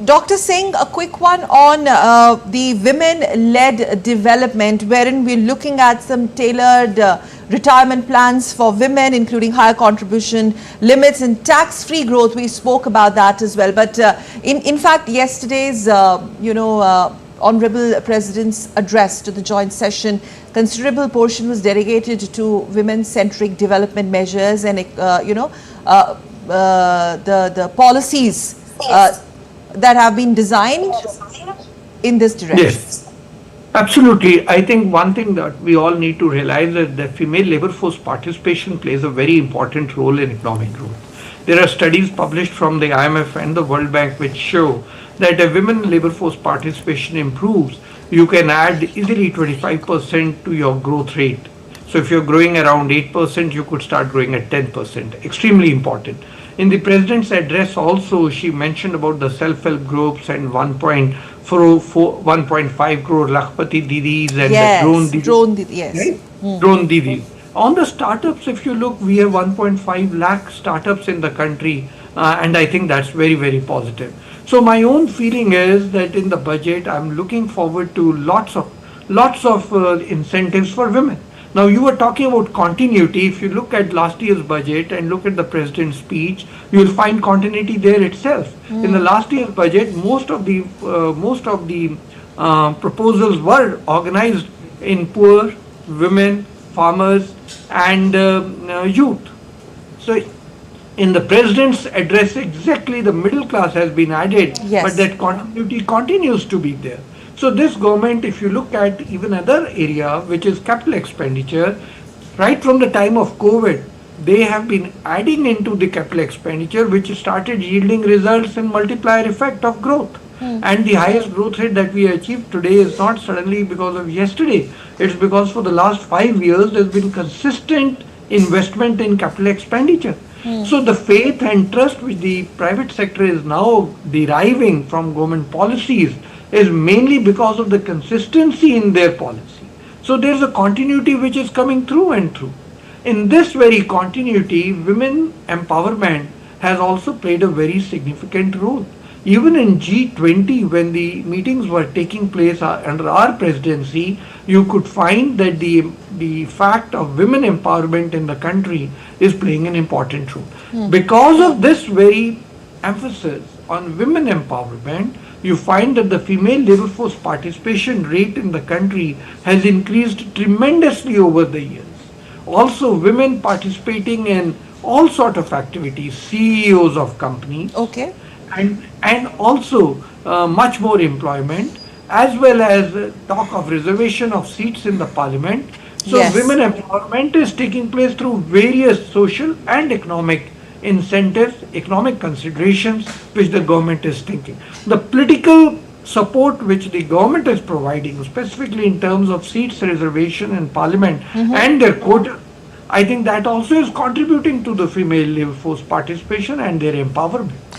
Dr. Singh, a quick one on the women-led development, wherein we're looking at some tailored retirement plans for women, including higher contribution limits and tax-free growth. We spoke about that as well. But in fact, yesterday's, Honorable President's address to the joint session, considerable portion was dedicated to women-centric development measures and, the policies that have been designed in this direction. Yes, absolutely. I think one thing that we all need to realize is that female labor force participation plays a very important role in economic growth. There are studies published from the IMF and the World Bank which show that if women labor force participation improves, you can add easily 25% to your growth rate. So if you're growing around 8%, you could start growing at 10%. Extremely important. In the President's address also, she mentioned about the self-help groups and 1.5 crore Lakhpati Didis and Yes, the drone Didis. drone Didi, yes. Right? Drone Didis. On the startups, if you look, we have 1.5 lakh startups in the country, and I think that's very, very positive. So my own feeling is that in the budget, I'm looking forward to lots of incentives for women. Now, you were talking about continuity. If you look at last year's budget and look at the President's speech, you will find continuity there itself. In the last year's budget, most of the proposals were organized in poor, women, farmers, and youth. So, in the President's address, exactly the middle class has been added, Yes. but that continuity continues to be there. So this government, if you look at even another area, which is capital expenditure, right from the time of COVID, they have been adding into the capital expenditure, which started yielding results in multiplier effect of growth. And the highest growth rate that we achieved today is not suddenly because of yesterday. It's because for the last 5 years, there's been consistent investment in capital expenditure. So the faith and trust which the private sector is now deriving from government policies is mainly because of the consistency in their policy. So there's a continuity which is coming through and through. In this very continuity, women empowerment has also played a very significant role. Even in G20, when the meetings were taking place under our presidency, you could find that the fact of women empowerment in the country is playing an important role. Because of this very emphasis on women empowerment, you find that the female labor force participation rate in the country has increased tremendously over the years. Also, women participating in all sort of activities, CEOs of companies, Okay. and also much more employment, as well as talk of reservation of seats in the parliament. So Yes. women empowerment is taking place through various social and economic incentives, economic considerations which the government is thinking. The political support which the government is providing, specifically in terms of seats reservation in parliament and their quota, I think that also is contributing to the female labor force participation and their empowerment.